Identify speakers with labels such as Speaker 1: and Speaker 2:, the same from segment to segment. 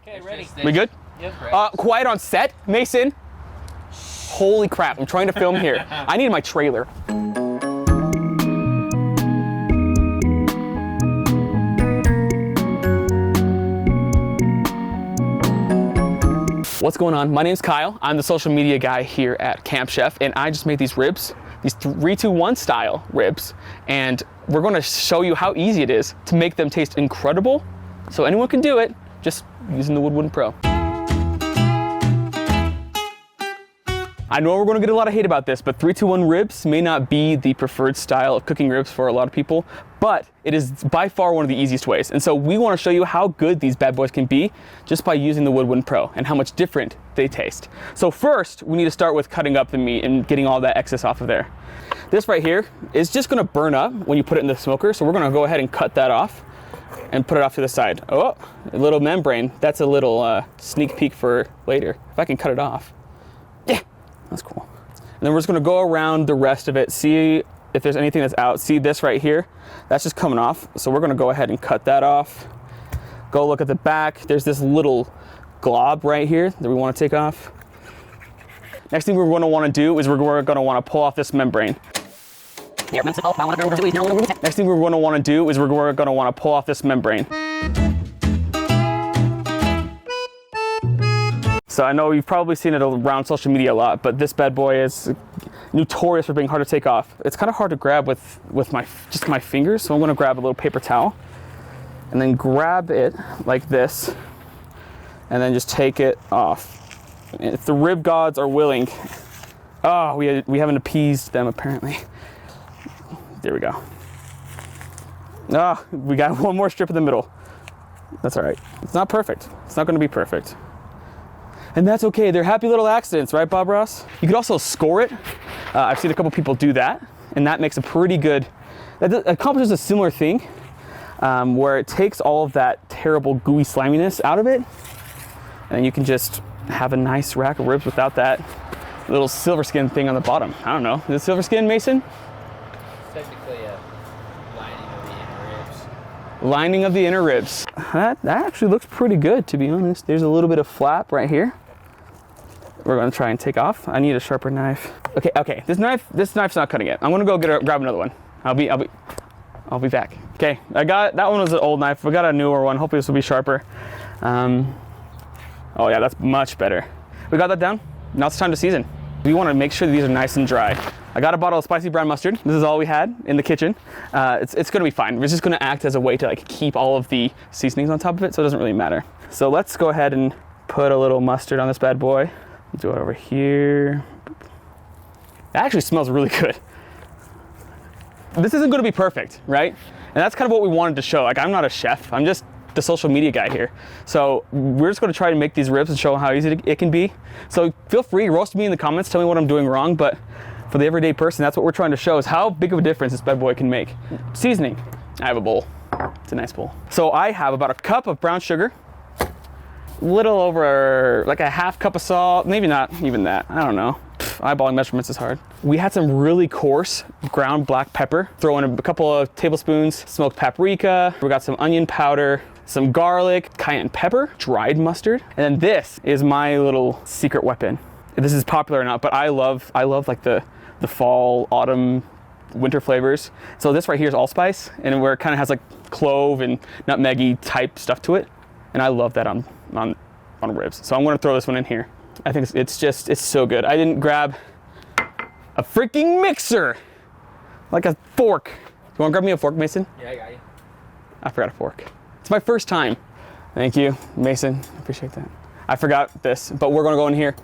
Speaker 1: Okay, ready.
Speaker 2: We good?
Speaker 1: Yep.
Speaker 2: Quiet on set, Mason. Holy crap, I'm trying to film here. I need my trailer. What's going on? My name's Kyle. I'm the social media guy here at Camp Chef, and I just made these ribs, these 3-2-1 style ribs, and we're gonna show you how easy it is to make them taste incredible. So anyone can do it, just using the Woodwind Pro. I know we're gonna get a lot of hate about this, but 3-2-1 ribs may not be the preferred style of cooking ribs for a lot of people, but it is by far one of the easiest ways. And so we wanna show you how good these bad boys can be just by using the Woodwind Pro and how much different they taste. So first, we need to start with cutting up the meat and getting all that excess off of there. This right here is just gonna burn up when you put it in the smoker, so we're gonna go ahead and cut that off and put it off to the side. Oh, a little membrane. That's a little sneak peek for later. If I can cut it off. Yeah. That's cool. And then we're just gonna go around the rest of it, see if there's anything that's out. See this right here? That's just coming off. So we're gonna go ahead and cut that off. Go look at the back. There's this little glob right here that we wanna take off. Next thing we're gonna wanna do is we're gonna wanna pull off this membrane. Next thing we're gonna wanna do is we're gonna wanna pull off this membrane. So I know you've probably seen it around social media a lot, but this bad boy is notorious for being hard to take off. It's kind of hard to grab with just my fingers, so I'm gonna grab a little paper towel and then grab it like this and then just take it off. If the rib gods are willing, oh, we haven't appeased them apparently. There we go. Ah, oh, we got one more strip in the middle. That's all right. It's not perfect. It's not gonna be perfect. And that's okay, they're happy little accidents, right, Bob Ross? You could also score it. I've seen a couple people do that, and that makes a pretty good, that accomplishes a similar thing, where it takes all of that terrible gooey sliminess out of it, and you can just have a nice rack of ribs without that little silver skin thing on the bottom. I don't know, is it silver skin, Mason?
Speaker 1: Technically a lining of the inner ribs.
Speaker 2: Lining of the inner ribs. That actually looks pretty good, to be honest. There's a little bit of flap right here. We're gonna try and take off. I need a sharper knife. Okay, this knife's not cutting it. I'm gonna go grab another one. I'll be back. Okay, I got, that one was an old knife. We got a newer one. Hopefully this will be sharper. Oh yeah, that's much better. We got that down. Now it's time to season. We wanna make sure that these are nice and dry. I got a bottle of spicy brown mustard. This is all we had in the kitchen. It's gonna be fine. It's just gonna act as a way to like keep all of the seasonings on top of it, so it doesn't really matter. So let's go ahead and put a little mustard on this bad boy. Do it over here. That actually smells really good. This isn't gonna be perfect, right? And that's kind of what we wanted to show. Like, I'm not a chef, I'm just the social media guy here. So we're just gonna try to make these ribs and show how easy it can be. So feel free, roast me in the comments, tell me what I'm doing wrong, but for the everyday person, that's what we're trying to show, is how big of a difference this bad boy can make. Seasoning, I have a bowl. It's a nice bowl. So I have about a cup of brown sugar, little over like a half cup of salt, maybe not even that, I don't know. Eyeballing measurements is hard. We had some really coarse ground black pepper. Throw in a couple of tablespoons smoked paprika. We got some onion powder, some garlic, cayenne pepper, dried mustard. And then this is my little secret weapon. This is popular or not, but I love like the fall, autumn, winter flavors. So this right here is allspice, and where it kind of has like clove and nutmeggy type stuff to it. And I love that on ribs. So I'm gonna throw this one in here. I think it's so good. I didn't grab a freaking mixer, like a fork. You wanna grab me a fork, Mason?
Speaker 1: Yeah, I got you.
Speaker 2: I forgot a fork. It's my first time. Thank you, Mason, I appreciate that. I forgot this, but we're gonna go in here.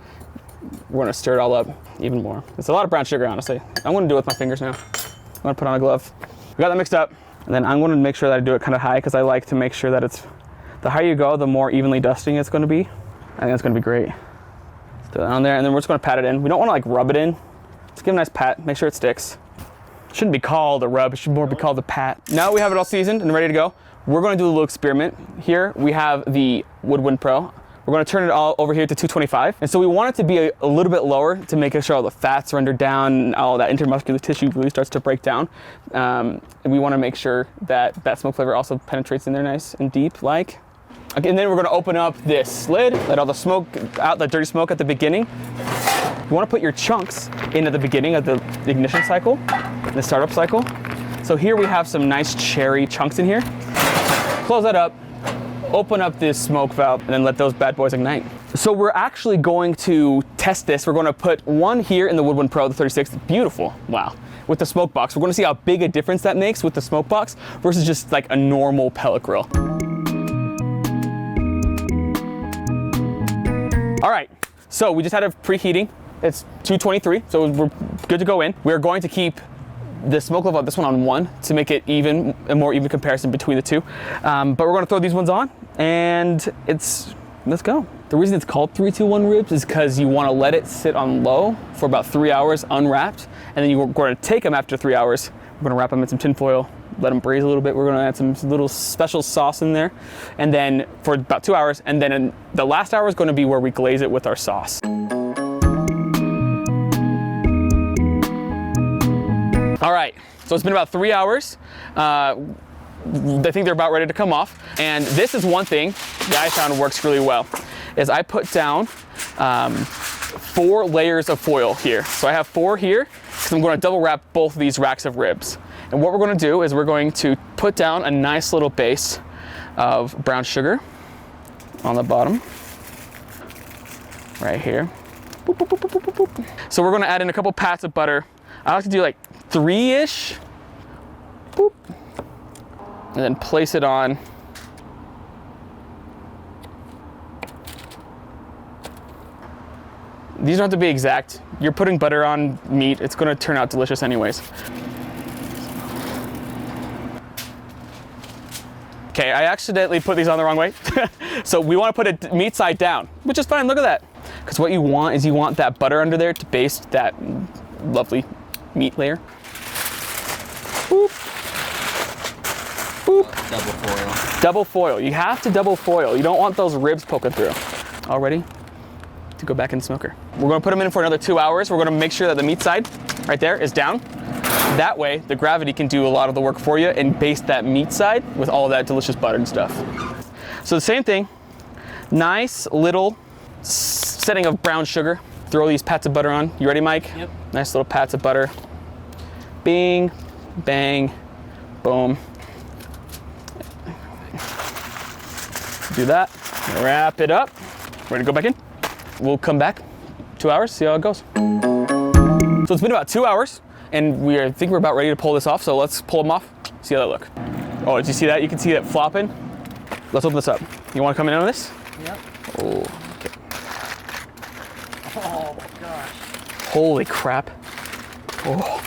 Speaker 2: We're gonna stir it all up even more. It's a lot of brown sugar, honestly. I'm gonna do it with my fingers now. I'm gonna put on a glove. We got that mixed up. And then I'm gonna make sure that I do it kind of high, because I like to make sure that the higher you go, the more evenly dusting it's gonna be. I think it's gonna be great. Let's throw that on there, and then we're just gonna pat it in. We don't wanna like rub it in. Just give it a nice pat, make sure it sticks. It shouldn't be called a rub, it should more be called a pat. Now we have it all seasoned and ready to go. We're gonna do a little experiment. Here we have the Woodwind Pro. We're gonna turn it all over here to 225. And so we want it to be a little bit lower to make sure all the fats render down and all that intermuscular tissue really starts to break down. And we wanna make sure that that smoke flavor also penetrates in there nice and deep like Okay, and then we're gonna open up this lid, let all the smoke out, the dirty smoke at the beginning. You wanna put your chunks in at the beginning of the ignition cycle, the startup cycle. So here we have some nice cherry chunks in here. Close that up, open up this smoke valve, and then let those bad boys ignite. So we're actually going to test this. We're gonna put one here in the Woodwind Pro, the 36, beautiful, wow. With the smoke box. We're gonna see how big a difference that makes with the smoke box versus just like a normal pellet grill. All right, so we just had a preheating. It's 223, so we're good to go in. We're going to keep the smoke level of this one on 1 to make it even, a more even comparison between the two. But we're gonna throw these ones on and let's go. The reason it's called 3-2-1 ribs is because you wanna let it sit on low for about 3 hours unwrapped, and then you're gonna take them after 3 hours. We're gonna wrap them in some tin foil, let them braise a little bit. We're gonna add some little special sauce in there, and then for about 2 hours, and then in the last hour is gonna be where we glaze it with our sauce. All right, so it's been about 3 hours. I think they're about ready to come off. And this is one thing that I found works really well, is I put down 4 layers of foil here. So I have 4 here, because I'm gonna double wrap both of these racks of ribs. And what we're gonna do is we're going to put down a nice little base of brown sugar on the bottom, right here. Boop, boop, boop, boop, boop, boop. So we're gonna add in a couple pats of butter. I like to do like 3-ish, boop, and then place it on. These don't have to be exact. You're putting butter on meat, it's gonna turn out delicious anyways. Okay, I accidentally put these on the wrong way. So we wanna put it meat side down, which is fine, look at that. Because what you want is you want that butter under there to baste that lovely meat layer. Boop. Boop.
Speaker 1: Double foil.
Speaker 2: Double foil. You have to double foil. You don't want those ribs poking through. All ready to go back in the smoker. We're gonna put them in for another 2 hours. We're gonna make sure that the meat side right there is down. That way, the gravity can do a lot of the work for you and baste that meat side with all of that delicious butter and stuff. So the same thing, nice little setting of brown sugar. Throw these pats of butter on. You ready, Mike?
Speaker 1: Yep.
Speaker 2: Nice little pats of butter. Bing, bang, boom. Do that, wrap it up. Ready to go back in? We'll come back 2 hours, see how it goes. So it's been about 2 hours, and I think we're about ready to pull this off, so let's pull them off, see how they look. Oh, did you see that? You can see that flopping. Let's open this up. You wanna come in on this?
Speaker 1: Yep.
Speaker 2: Oh, okay.
Speaker 1: Oh gosh.
Speaker 2: Holy crap. Oh,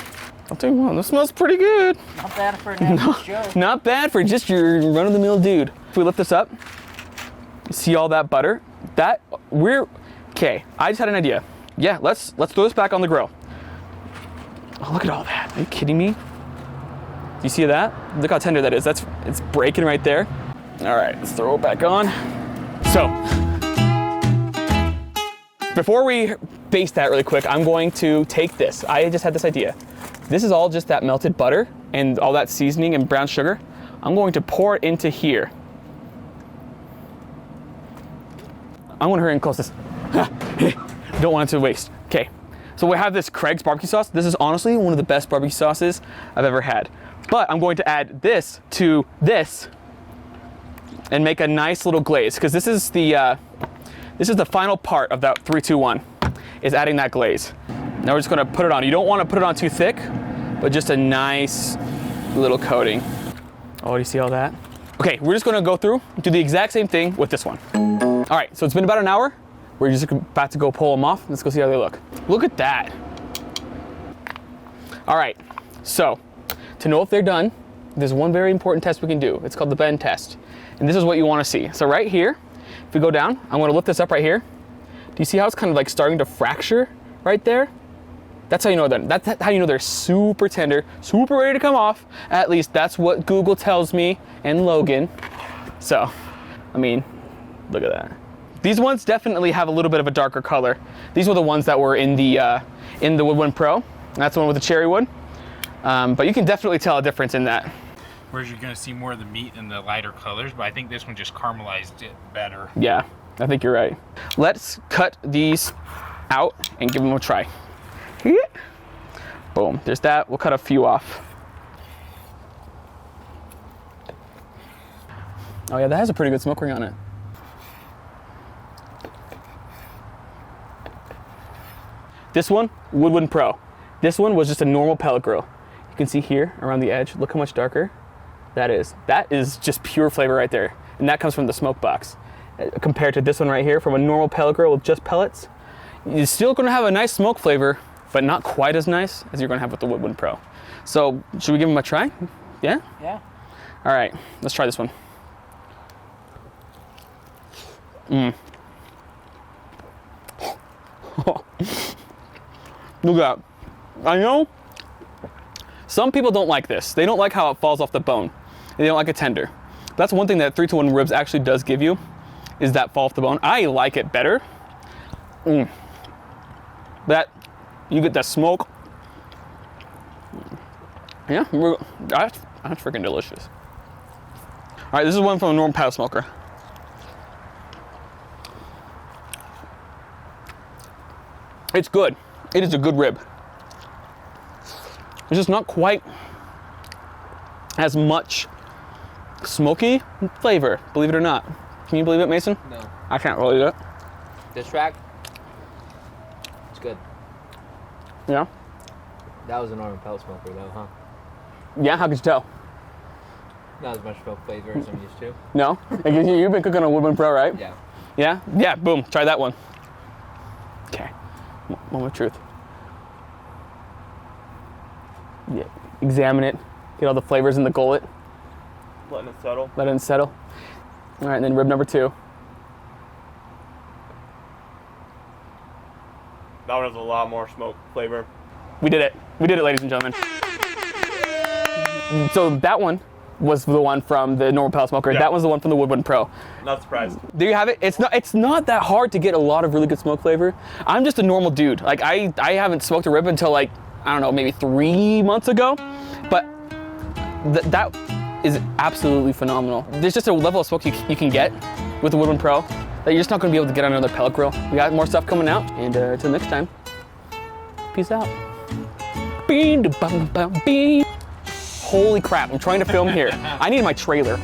Speaker 2: I'll tell you what, this smells pretty good.
Speaker 1: Not bad for an average Joe.
Speaker 2: Not bad for just your run-of-the-mill dude. If we lift this up, see all that butter? Okay, I just had an idea. Yeah, let's throw this back on the grill. Oh, look at all that. Are you kidding me? Do you see that? Look how tender that is. It's breaking right there. All right, let's throw it back on. So, before we baste that really quick, I'm going to take this. I just had this idea. This is all just that melted butter and all that seasoning and brown sugar. I'm going to pour it into here. I'm gonna hurry and close this. Don't want it to waste. Okay, so we have this Craig's barbecue sauce. This is honestly one of the best barbecue sauces I've ever had. But I'm going to add this to this and make a nice little glaze, because this is the final part of that 3-2-1, is adding that glaze. Now we're just gonna put it on. You don't wanna put it on too thick, but just a nice little coating. Oh, do you see all that? Okay, we're just gonna go through, do the exact same thing with this one. All right, so it's been about an hour. We're just about to go pull them off. Let's go see how they look. Look at that. All right, so to know if they're done, there's one very important test we can do. It's called the bend test. And this is what you wanna see. So right here, if we go down, I'm gonna lift this up right here. Do you see how it's kind of like starting to fracture right there? That's how you know that's how you know they're super tender, super ready to come off. At least that's what Google tells me and Logan. So, I mean, look at that. These ones definitely have a little bit of a darker color. These were the ones that were in the Woodwind Pro. That's the one with the cherry wood. But you can definitely tell a difference in that.
Speaker 3: Whereas you're gonna see more of the meat in the lighter colors, but I think this one just caramelized it better.
Speaker 2: Yeah, I think you're right. Let's cut these out and give them a try. Boom, there's that. We'll cut a few off. Oh yeah, that has a pretty good smoke ring on it. This one, Woodwind Pro. This one was just a normal pellet grill. You can see here around the edge, look how much darker that is. That is just pure flavor right there. And that comes from the smoke box. Compared to this one right here from a normal pellet grill with just pellets, you're still gonna have a nice smoke flavor, but not quite as nice as you're gonna have with the Woodwind Pro. So should we give them a try? Yeah?
Speaker 1: Yeah.
Speaker 2: All right, let's try this one. Look at that. I know some people don't like this. They don't like how it falls off the bone. They don't like it tender. That's one thing that 3-to-1 ribs actually does give you, is that fall off the bone. I like it better. That, you get that smoke. Yeah, that's freaking delicious. All right, this is one from a normal paddle smoker. It's good. It is a good rib. It's just not quite as much smoky flavor, believe it or not. Can you believe it, Mason?
Speaker 1: No.
Speaker 2: I can't believe it.
Speaker 1: This track, it's good.
Speaker 2: Yeah?
Speaker 1: That was a normal pellet smoker though, huh?
Speaker 2: Yeah, how could you tell?
Speaker 1: Not as much smoke flavor as I'm used to.
Speaker 2: No? You've been cooking on Woodwind Pro, right?
Speaker 1: Yeah.
Speaker 2: Yeah? Yeah, boom, try that one. Okay, moment of truth. Yeah, examine it, get all the flavors in the gullet.
Speaker 4: Letting it settle.
Speaker 2: Let it settle. All right, and then rib number 2.
Speaker 4: That one has a lot more smoke flavor.
Speaker 2: We did it. We did it, ladies and gentlemen. So that one was the one from the normal pellet smoker.
Speaker 4: Yeah.
Speaker 2: That was the one from the Woodwind Pro.
Speaker 4: Not surprised.
Speaker 2: There you have it. It's not that hard to get a lot of really good smoke flavor. I'm just a normal dude. Like I haven't smoked a rib until like, I don't know, maybe 3 months ago. But that is absolutely phenomenal. There's just a level of smoke you can get with the Woodwind Pro that you're just not gonna be able to get on another pellet grill. We got more stuff coming out, and until next time, peace out. Holy crap, I'm trying to film here. I need my trailer.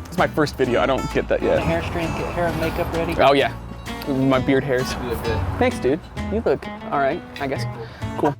Speaker 2: It's my first video, I don't get that yet.
Speaker 1: Hair strand, get hair and makeup ready.
Speaker 2: Oh yeah, my beard hairs.
Speaker 1: You look good.
Speaker 2: Thanks, dude. You look all right, I guess. Cool.